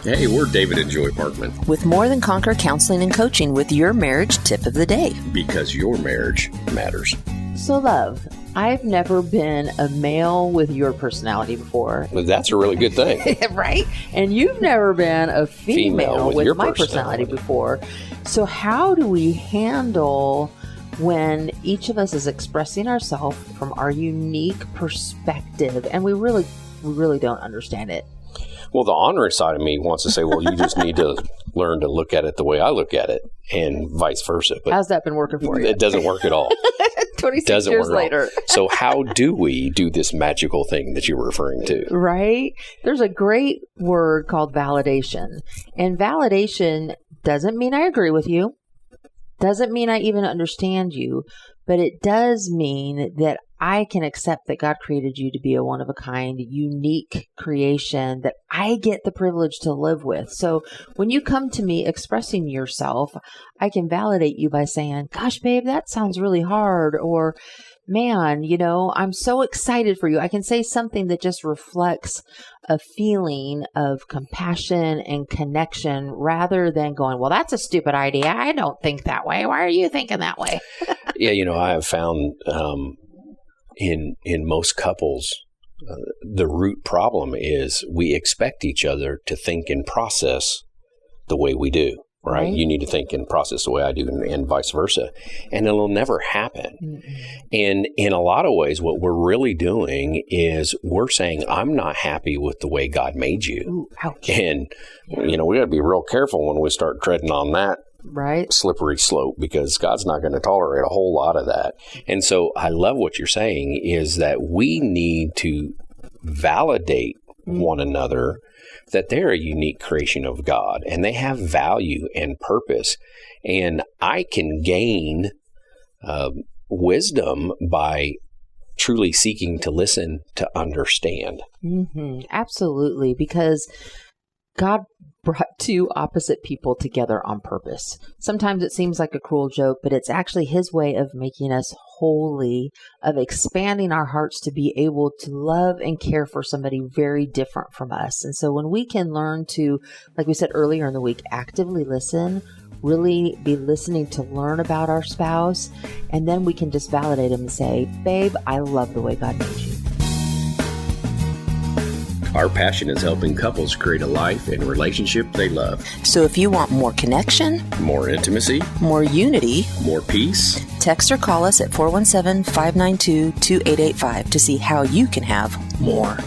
Hey, we're David and Joy Parkman. With More Than Conquer Counseling and Coaching with your marriage tip of the day. Because your marriage matters. So, love, I've never been a male with your personality before. Well, that's a really good thing. Right? And you've never been a female with your my personality before. So how do we handle when each of us is expressing ourselves from our unique perspective and we really don't understand it? Well, the honorary side of me wants to say, well, you just need to learn to look at it the way I look at it and vice versa. But how's that been working for you? It doesn't work at all. 26 years later. So how do we do this magical thing that you were referring to? Right? There's a great word called validation. And validation doesn't mean I agree with you. Doesn't mean I even understand you. But it does mean that I can accept that God created you to be a one-of-a-kind, unique creation that I get the privilege to live with. So when you come to me expressing yourself, I can validate you by saying, gosh, babe, that sounds really hard. Or, man, I'm so excited for you. I can say something that just reflects a feeling of compassion and connection rather than going, well, that's a stupid idea. I don't think that way. Why are you thinking that way? Yeah, I have found in most couples, the root problem is we expect each other to think and process the way we do. Right? You need to think and process the way I do and vice versa. And it'll never happen. Mm-hmm. And in a lot of ways, what we're really doing is we're saying, I'm not happy with the way God made you. Ooh, ouch. And, we got to be real careful when we start treading on that slippery slope, because God's not going to tolerate a whole lot of that. And so I love what you're saying is that we need to validate one another, that they're a unique creation of God and they have value and purpose. And I can gain wisdom by truly seeking to listen, to understand. Mm-hmm. Absolutely. Because God brought two opposite people together on purpose. Sometimes it seems like a cruel joke, but it's actually His way of making us holy, of expanding our hearts to be able to love and care for somebody very different from us. And so when we can learn to, like we said earlier in the week, actively listen, really be listening to learn about our spouse, and then we can just validate them and say, babe, I love the way God made you. Our passion is helping couples create a life and relationship they love. So if you want more connection, more intimacy, more unity, more peace, text or call us at 417-592-2885 to see how you can have more.